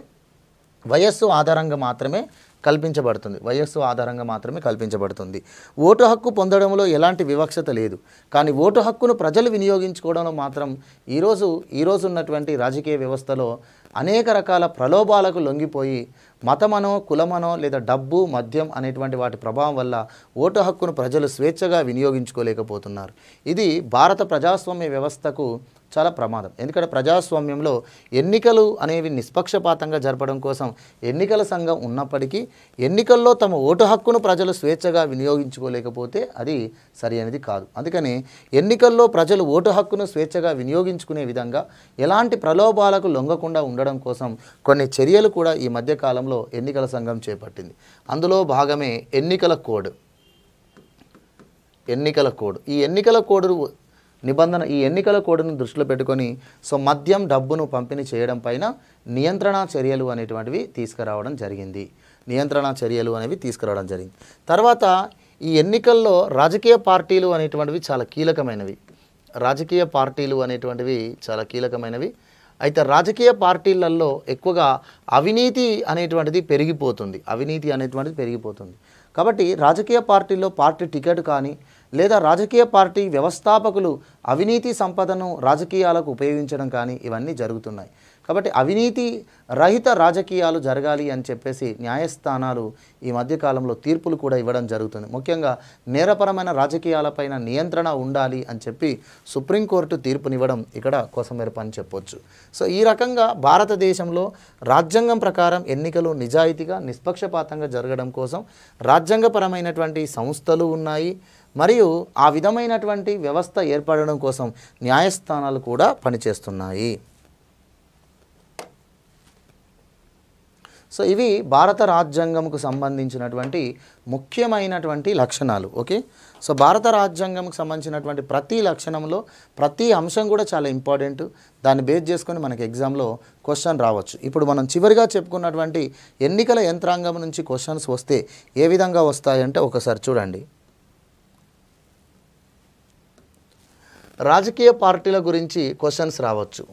వయస్సు ఆధారంగా మాత్రమే కల్పించబడుతుంది. ఓటు హక్కు పొందడంలో ఎలాంటి వివక్షత లేదు. కానీ ఓటు హక్కును ప్రజలు వినియోగించుకోవడంలో మాత్రం ఈరోజు ఉన్నటువంటి రాజకీయ వ్యవస్థలో అనేక రకాల ప్రలోభాలకు లొంగిపోయి మతమనో కులమనో లేదా డబ్బు మద్యం అనేటువంటి వాటి ప్రభావం వల్ల ఓటు హక్కును ప్రజలు స్వేచ్ఛగా వినియోగించుకోలేకపోతున్నారు. ఇది భారత ప్రజాస్వామ్య వ్యవస్థకు చాలా ప్రమాదం. ఎందుకంటే ప్రజాస్వామ్యంలో ఎన్నికలు అనేవి నిష్పక్షపాతంగా జరపడం కోసం ఎన్నికల సంఘం ఉన్నప్పటికీ ఎన్నికల్లో తమ ఓటు హక్కును ప్రజలు స్వేచ్ఛగా వినియోగించుకోలేకపోతే అది సరైనది కాదు. అందుకని ఎన్నికల్లో ప్రజలు ఓటు హక్కును స్వేచ్ఛగా వినియోగించుకునే విధంగా ఎలాంటి ప్రలోభాలకు లొంగకుండా ఉండడం కోసం కొన్ని చర్యలు కూడా ఈ మధ్యకాలంలో ఎన్నికల సంఘం చేపట్టింది. అందులో భాగమే ఎన్నికల కోడ్. ఈ ఎన్నికల కోడ్ను దృష్టిలో పెట్టుకొని మద్యం డబ్బును పంపిణీ చేయడం పైన నియంత్రణ చర్యలు అనేటువంటివి తీసుకురావడం జరిగింది. తర్వాత ఈ ఎన్నికల్లో రాజకీయ పార్టీలు అనేటువంటివి చాలా కీలకమైనవి. అయితే రాజకీయ పార్టీలలో ఎక్కువగా అవినీతి అనేటువంటిది పెరిగిపోతుంది. కాబట్టి రాజకీయ పార్టీల్లో పార్టీ టికెట్ కానీ లేదా రాజకీయ పార్టీ వ్యవస్థాపకులు అవినీతి సంపదను రాజకీయాలకు ఉపయోగించడం కానీ ఇవన్నీ జరుగుతున్నాయి. కాబట్టి అవినీతి రహిత రాజకీయాలు జరగాలి అని చెప్పేసి న్యాయస్థానాలు ఈ మధ్యకాలంలో తీర్పులు కూడా ఇవ్వడం జరుగుతుంది. ముఖ్యంగా నేరపరమైన రాజకీయాలపైన నియంత్రణ ఉండాలి అని చెప్పి సుప్రీంకోర్టు తీర్పునివ్వడం ఇక్కడ కోసమేరపు అని చెప్పొచ్చు. సో ఈ రకంగా భారతదేశంలో రాజ్యాంగం ప్రకారం ఎన్నికలు నిజాయితీగా నిష్పక్షపాతంగా జరగడం కోసం రాజ్యాంగపరమైనటువంటి సంస్థలు ఉన్నాయి. మరియు ఆ విధమైనటువంటి వ్యవస్థ ఏర్పడడం కోసం న్యాయస్థానాలు కూడా పనిచేస్తున్నాయి. సో ఇవి భారత రాజ్యాంగంకు సంబంధించినటువంటి ముఖ్యమైనటువంటి లక్షణాలు. ఓకే, సో భారత రాజ్యాంగంకు సంబంధించినటువంటి ప్రతి లక్షణంలో ప్రతి అంశం కూడా చాలా ఇంపార్టెంట్. దాన్ని బేస్ చేసుకొని మనకి ఎగ్జామ్లో క్వశ్చన్ రావచ్చు. ఇప్పుడు మనం చివరిగా చెప్పుకున్నటువంటి ఎన్నికల యంత్రాంగం నుంచి క్వశ్చన్స్ వస్తే ఏ విధంగా వస్తాయంటే ఒకసారి చూడండి. రాజకీయ పార్టీల గురించి క్వశ్చన్స్ రావచ్చు.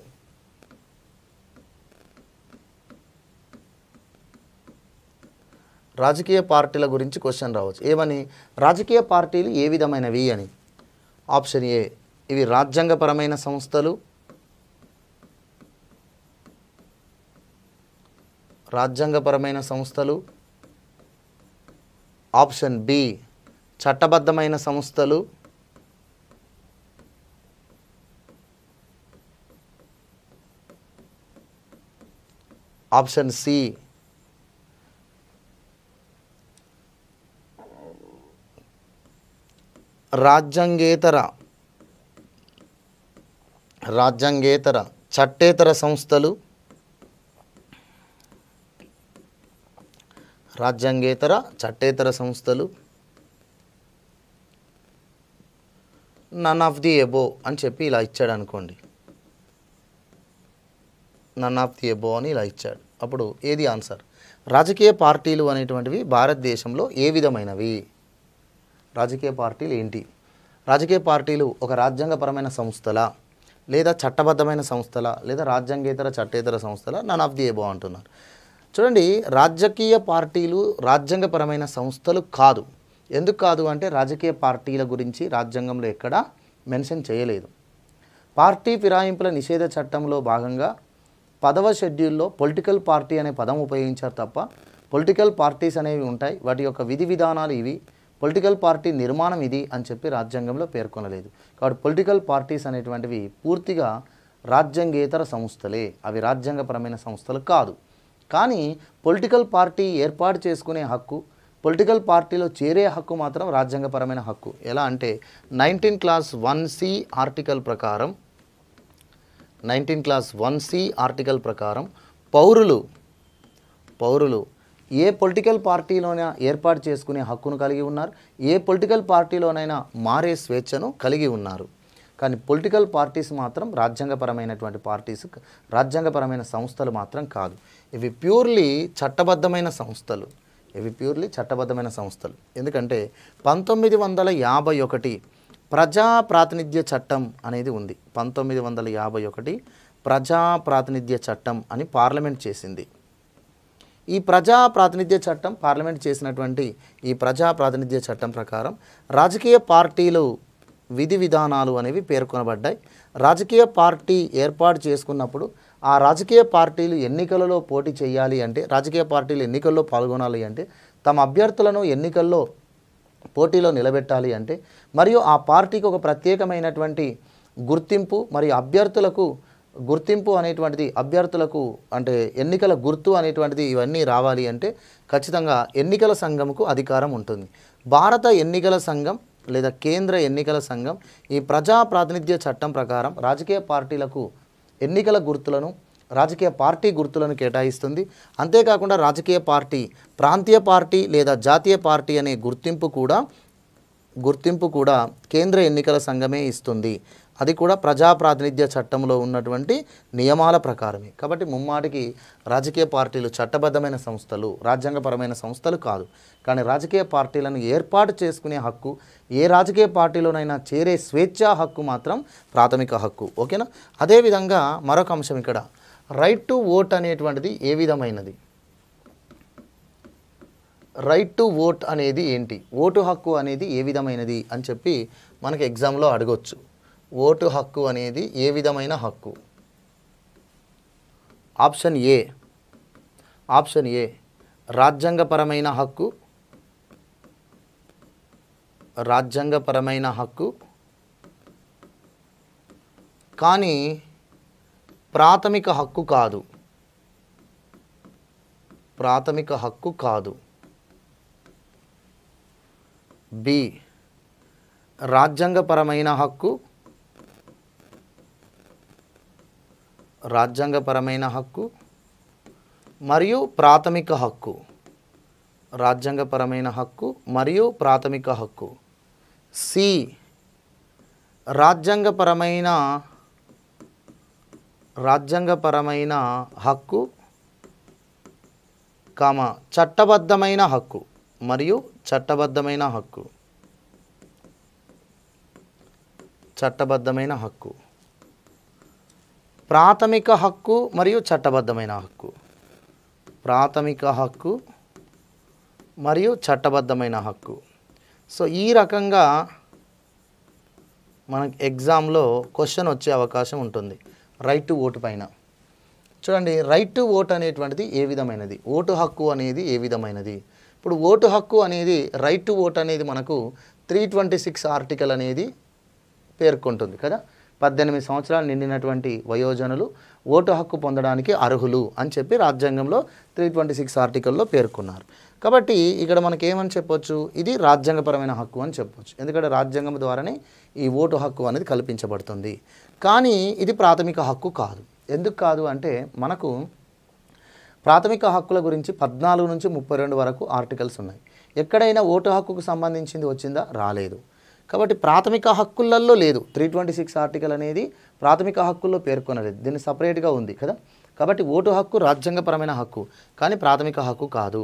ఏమని? రాజకీయ పార్టీలు ఏ విధమైనవి అని. ఆప్షన్ ఏ, ఇవి రాజ్యాంగపరమైన సంస్థలు. ఆప్షన్ బి, చట్టబద్ధమైన సంస్థలు. ఆప్షన్ సి, రాజ్యాంగేతర చట్టేతర సంస్థలు. నన్ ఆఫ్ ది ఎబో అని చెప్పి ఇలా ఇచ్చాడు అనుకోండి. అప్పుడు ఏది ఆన్సర్? రాజకీయ పార్టీలు అనేటువంటివి భారతదేశంలో ఏ విధమైనవి? రాజకీయ పార్టీలు ఏంటి? రాజకీయ పార్టీలు ఒక రాజ్యాంగపరమైన సంస్థలా, లేదా చట్టబద్ధమైన సంస్థలా, లేదా రాజ్యాంగేతర చట్టేతర సంస్థలా? నన్ ఆఫ్ ది ఎబో అంటున్నారు. చూడండి, రాజకీయ పార్టీలు రాజ్యాంగపరమైన సంస్థలు కాదు. ఎందుకు కాదు అంటే రాజకీయ పార్టీల గురించి రాజ్యాంగంలో ఎక్కడా మెన్షన్ చేయలేదు. పార్టీ ఫిరాయింపుల నిషేధ చట్టంలో భాగంగా 10వ షెడ్యూల్లో పొలిటికల్ పార్టీ అనే పదం ఉపయోగించారు తప్ప పొలిటికల్ పార్టీస్ అనేవి ఉంటాయి, వాటి యొక్క విధి విధానాలు ఇవి, పొలిటికల్ పార్టీ నిర్మాణం ఇది అని చెప్పి రాజ్యాంగంలో పేర్కొనలేదు. కాబట్టి పొలిటికల్ పార్టీస్ అనేటువంటివి పూర్తిగా రాజ్యాంగేతర సంస్థలే, అవి రాజ్యాంగపరమైన సంస్థలు కాదు. కానీ పొలిటికల్ పార్టీ ఏర్పాటు చేసుకునే హక్కు, పొలిటికల్ పార్టీలో చేరే హక్కు మాత్రం రాజ్యాంగపరమైన హక్కు. ఎలా అంటే 19 క్లాస్ 1C ఆర్టికల్ ప్రకారం 19 క్లాస్ 1C ఆర్టికల్ ప్రకారం పౌరులు ఏ పొలిటికల్ పార్టీలోనైనా ఏర్పాటు చేసుకునే హక్కును కలిగి ఉన్నారు, ఏ పొలిటికల్ పార్టీలోనైనా మారే స్వేచ్ఛను కలిగి ఉన్నారు. కానీ పొలిటికల్ పార్టీస్ మాత్రం రాజ్యాంగపరమైనటువంటి పార్టీస్, రాజ్యాంగపరమైన సంస్థలు మాత్రం కాదు. ఇవి ప్యూర్లీ చట్టబద్ధమైన సంస్థలు. ఎందుకంటే 1951 ప్రజా ప్రాతినిధ్య చట్టం అనేది ఉంది. 1951 ప్రజా ప్రాతినిధ్య చట్టం అని పార్లమెంట్ చేసింది. ఈ ప్రజా ప్రాతినిధ్య చట్టం పార్లమెంట్ చేసినటువంటి ఈ ప్రజా ప్రాతినిధ్య చట్టం ప్రకారం రాజకీయ పార్టీలు విధి విధానాలు అనేవి పేర్కొనబడ్డాయి. రాజకీయ పార్టీ ఏర్పాటు చేసుకున్నప్పుడు ఆ రాజకీయ పార్టీలు ఎన్నికలలో పోటీ చేయాలి అంటే, రాజకీయ పార్టీలు ఎన్నికల్లో పాల్గొనాలి అంటే, తమ అభ్యర్థులను ఎన్నికల్లో పోటీలో నిలబెట్టాలి అంటే, మరియు ఆ పార్టీకి ఒక ప్రత్యేకమైనటువంటి గుర్తింపు మరియు అభ్యర్థులకు గుర్తింపు అనేటువంటిది, అభ్యర్థులకు అంటే ఎన్నికల గుర్తు అనేటువంటిది ఇవన్నీ రావాలి అంటే ఖచ్చితంగా ఎన్నికల సంఘంకు అధికారం ఉంటుంది. భారత ఎన్నికల సంఘం లేదా కేంద్ర ఎన్నికల సంఘం ఈ ప్రజా ప్రాతినిధ్య చట్టం ప్రకారం రాజకీయ పార్టీలకు ఎన్నికల గుర్తులను, రాజకీయ పార్టీ గుర్తులను కేటాయిస్తుంది. అంతేకాకుండా రాజకీయ పార్టీ ప్రాంతీయ పార్టీ లేదా జాతీయ పార్టీ అనే గుర్తింపు కూడా కేంద్ర ఎన్నికల సంఘమే ఇస్తుంది. అది కూడా ప్రజా ప్రాతినిధ్య చట్టంలో ఉన్నటువంటి నియమాల ప్రకారమే. కాబట్టి ముమ్మాటికి రాజకీయ పార్టీలు చట్టబద్ధమైన సంస్థలు, రాజ్యాంగపరమైన సంస్థలు కాదు. కానీ రాజకీయ పార్టీలను ఏర్పాటు చేసుకునే హక్కు, ఏ రాజకీయ పార్టీలోనైనా చేరే స్వేచ్ఛా హక్కు మాత్రం ప్రాథమిక హక్కు. ఓకేనా? అదేవిధంగా మరొక అంశం ఇక్కడ, రైట్ టు ఓట్ అనేటువంటిది ఏ విధమైనది? రైట్ టు ఓట్ అనేది ఏంటి? ఓటు హక్కు అనేది ఏ విధమైనది అని చెప్పి మనకి ఎగ్జామ్లో అడగొచ్చు. ఓటు హక్కు అనేది ఏ విధమైన హక్కు? ఆప్షన్ ఏ రాజ్యాంగపరమైన హక్కు కానీ ప్రాథమిక హక్కు కాదు. బి రాజ్యాంగపరమైన హక్కు మరియు ప్రాథమిక హక్కు. రాజ్యాంగపరమైన హక్కు మరియు ప్రాథమిక హక్కు. సి రాజ్యాంగపరమైన హక్కు చట్టబద్ధమైన హక్కు మరియు చట్టబద్ధమైన హక్కు. ప్రాథమిక హక్కు మరియు చట్టబద్ధమైన హక్కు. సో ఈ రకంగా మనకి ఎగ్జామ్లో క్వశ్చన్ వచ్చే అవకాశం ఉంటుంది రైట్ టు ఓటు పైన. చూడండి, రైట్ టు ఓట్ అనేటువంటిది ఏ విధమైనది, ఓటు హక్కు అనేది ఏ విధమైనది. ఇప్పుడు ఓటు హక్కు అనేది, రైట్ టు ఓట్ అనేది మనకు 326 ఆర్టికల్ అనేది పేర్కొంటుంది కదా. 18 సంవత్సరాలు నిండినటువంటి వయోజనులు ఓటు హక్కు పొందడానికి అర్హులు అని చెప్పి రాజ్యాంగంలో 326 ఆర్టికల్లో పేర్కొన్నారు. కాబట్టి ఇక్కడ మనకి ఏమని చెప్పొచ్చు, ఇది రాజ్యాంగపరమైన హక్కు అని చెప్పొచ్చు. ఎందుకంటే రాజ్యాంగం ద్వారానే ఈ ఓటు హక్కు అనేది కల్పించబడుతుంది. కానీ ఇది ప్రాథమిక హక్కు కాదు. ఎందుకు కాదు అంటే, మనకు ప్రాథమిక హక్కుల గురించి 14 నుంచి 32 వరకు ఆర్టికల్స్ ఉన్నాయి. ఎక్కడైనా ఓటు హక్కుకు సంబంధించింది వచ్చిందా? రాలేదు. కాబట్టి ప్రాథమిక హక్కులలో లేదు. 326 ఆర్టికల్ అనేది ప్రాథమిక హక్కుల్లో పేర్కొనలేదు, దీన్ని సపరేట్గా ఉంది కదా. కాబట్టి ఓటు హక్కు రాజ్యాంగపరమైన హక్కు కానీ ప్రాథమిక హక్కు కాదు.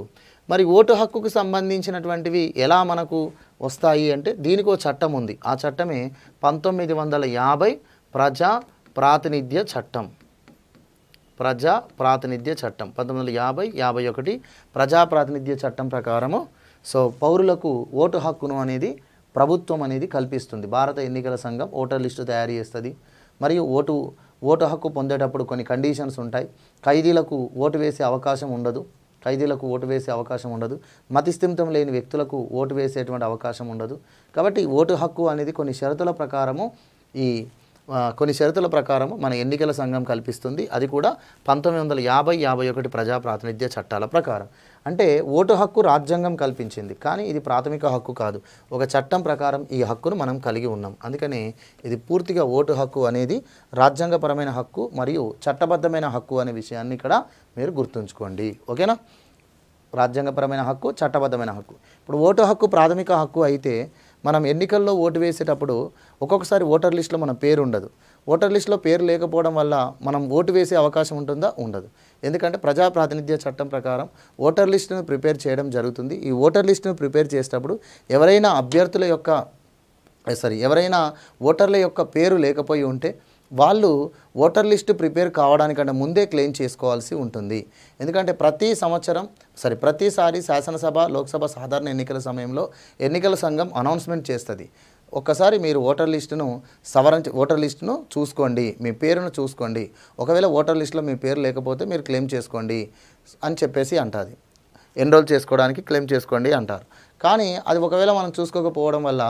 మరి ఓటు హక్కుకు సంబంధించినటువంటివి ఎలా మనకు వస్తాయి అంటే, దీనికి ఒక చట్టం ఉంది. ఆ చట్టమే 1950 ప్రజా ప్రాతినిధ్య చట్టం. 1950-51 ప్రజా ప్రాతినిధ్య చట్టం ప్రకారము పౌరులకు ఓటు హక్కును అనేది ప్రభుత్వం అనేది కల్పిస్తుంది. భారత ఎన్నికల సంఘం ఓటర్ లిస్టు తయారు చేస్తుంది. మరియు ఓటు హక్కు పొందేటప్పుడు కొన్ని కండిషన్స్ ఉంటాయి. ఖైదీలకు ఓటు వేసే అవకాశం ఉండదు. మతిస్థిమితం లేని వ్యక్తులకు ఓటు వేసేటువంటి అవకాశం ఉండదు. కాబట్టి ఓటు హక్కు అనేది కొన్ని షరతుల ప్రకారము మన ఎన్నికల సంఘం కల్పిస్తుంది. అది కూడా 1950-51 ప్రజా ప్రాతినిధ్య చట్టాల ప్రకారం. అంటే ఓటు హక్కు రాజ్యాంగం కల్పించింది, కానీ ఇది ప్రాథమిక హక్కు కాదు. ఒక చట్టం ప్రకారం ఈ హక్కును మనం కలిగి ఉన్నాం. అందుకనే ఇది పూర్తిగా ఓటు హక్కు అనేది రాజ్యాంగపరమైన హక్కు మరియు చట్టబద్ధమైన హక్కు అనే విషయాన్ని ఇక్కడ మీరు గుర్తుంచుకోండి. ఓకేనా? రాజ్యాంగపరమైన హక్కు, చట్టబద్ధమైన హక్కు. ఇప్పుడు ఓటు హక్కు ప్రాథమిక హక్కు అయితే మనం ఎన్నికల్లో ఓటు వేసేటప్పుడు ఒక్కొక్కసారి ఓటర్ లిస్టులో మన పేరు ఉండదు. ఓటర్ లిస్టులో పేరు లేకపోవడం వల్ల మనం ఓటు వేసే అవకాశం ఉంటుందా? ఉండదు. ఎందుకంటే ప్రజా ప్రాతినిధ్య చట్టం ప్రకారం ఓటర్ లిస్టును ప్రిపేర్ చేయడం జరుగుతుంది. ఈ ఓటర్ లిస్టును ప్రిపేర్ చేసేటప్పుడు ఎవరైనా ఓటర్ల యొక్క పేరు లేకపోయి ఉంటే వాళ్ళు ఓటర్ లిస్టు ప్రిపేర్ కావడానికంటే ముందే క్లెయిమ్ చేసుకోవాల్సి ఉంటుంది. ఎందుకంటే ప్రతిసారి శాసనసభ, లోక్సభ సాధారణ ఎన్నికల సమయంలో ఎన్నికల సంఘం అనౌన్స్మెంట్ చేస్తుంది. ఒక్కసారి మీరు ఓటర్ లిస్టును చూసుకోండి, మీ పేరును చూసుకోండి, ఒకవేళ ఓటర్ లిస్టులో మీ పేరు లేకపోతే మీరు క్లెయిమ్ చేసుకోండి అని చెప్పేసి అంటుంది. ఎన్రోల్ చేసుకోవడానికి క్లెయిమ్ చేసుకోండి అంటారు. కానీ అది ఒకవేళ మనం చూసుకోకపోవడం వల్ల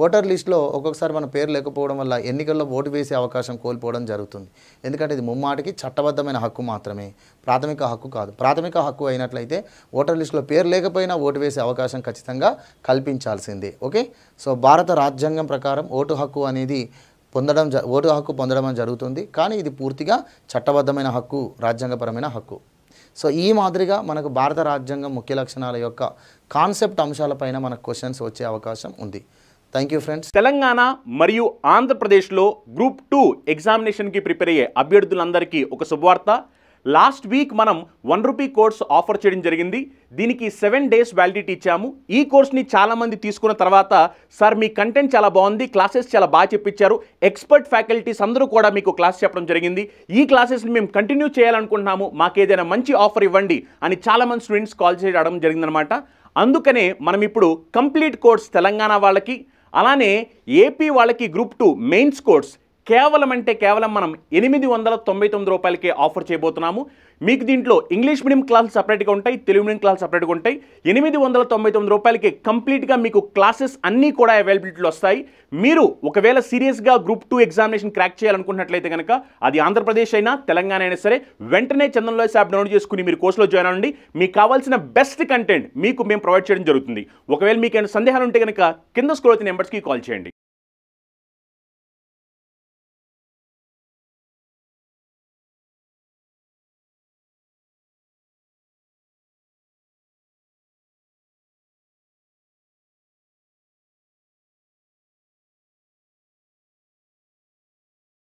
ఓటర్ లిస్టులో ఒక్కొక్కసారి మన పేరు లేకపోవడం వల్ల ఎన్నికల్లో ఓటు వేసే అవకాశం కోల్పోవడం జరుగుతుంది. ఎందుకంటే ఇది ముమ్మాటికి చట్టబద్ధమైన హక్కు మాత్రమే, ప్రాథమిక హక్కు కాదు. ప్రాథమిక హక్కు అయినట్లయితే ఓటర్ లిస్టులో పేరు లేకపోయినా ఓటు వేసే అవకాశం ఖచ్చితంగా కల్పించాల్సిందే. ఓకే, సో భారత రాజ్యాంగం ప్రకారం ఓటు హక్కు పొందడం జరుగుతుంది. కానీ ఇది పూర్తిగా చట్టబద్ధమైన హక్కు, రాజ్యాంగపరమైన హక్కు. సో ఈ మాదిరిగా మనకు భారత రాజ్యాంగం ముఖ్య లక్షణాల యొక్క కాన్సెప్ట్ అంశాలపైన మనకు క్వశ్చన్స్ వచ్చే అవకాశం ఉంది. Thank you friends. తెలంగాణ మరియు ఆంధ్రప్రదేశ్లో గ్రూప్ 2 ఎగ్జామినేషన్కి ప్రిపేర్ అయ్యే అభ్యర్థులందరికీ ఒక శుభవార్త. లాస్ట్ వీక్ మనం ₹1 కోర్స్ ఆఫర్ చేయడం జరిగింది. దీనికి 7 days వ్యాలిడిటీ ఇచ్చాము. ఈ కోర్స్ని చాలామంది తీసుకున్న తర్వాత సార్ మీ కంటెంట్ చాలా బాగుంది, క్లాసెస్ చాలా బాగా చెప్పించారు, ఎక్స్పర్ట్ ఫ్యాకల్టీస్ అందరూ కూడా మీకు క్లాస్ చెప్పడం జరిగింది, ఈ క్లాసెస్ని మేము కంటిన్యూ చేయాలనుకుంటున్నాము, మాకు ఏదైనా మంచి ఆఫర్ ఇవ్వండి అని చాలామంది స్టూడెంట్స్ కాల్ చేయడం జరిగిందనమాట. అందుకనే మనం ఇప్పుడు కంప్లీట్ కోర్స్ తెలంగాణ వాళ్ళకి, అలానే ఏపీ వాళ్ళకి గ్రూప్ 2 మెయిన్స్ కోర్స్ కేవలం మనం ₹899 ఆఫర్ చేయబోతున్నాము. మీకు దీంట్లో ఇంగ్లీష్ మీడియం క్లాసులు సపరేట్గా ఉంటాయి, తెలుగు మీడియం క్లాసులు సపరేట్గా ఉంటాయి. ₹899 కంప్లీట్గా మీకు క్లాసెస్ అన్నీ కూడా అవైలబిలిటీలో వస్తాయి. మీరు ఒకవేళ సీరియస్గా గ్రూప్ 2 ఎగ్జామినేషన్ క్రాక్ చేయాలనుకున్నట్లయితే కనుక అది ఆంధ్రప్రదేశ్ అయినా తెలంగాణ అయినా సరే వెంటనే చందన్ లాయర్స్ యాప్ డౌన్లోడ్ చేసుకుని మీరు కోర్సులో జాయిన్ అవ్వండి. మీకు కావాల్సిన బెస్ట్ కంటెంట్ మీకు మేము ప్రొవైడ్ చేయడం జరుగుతుంది. ఒకవేళ మీకు ఏమైనా సందేహాలు ఉంటే కనుక కింద స్క్రోల్ అవుతున్న నెంబర్స్కి కాల్ చేయండి.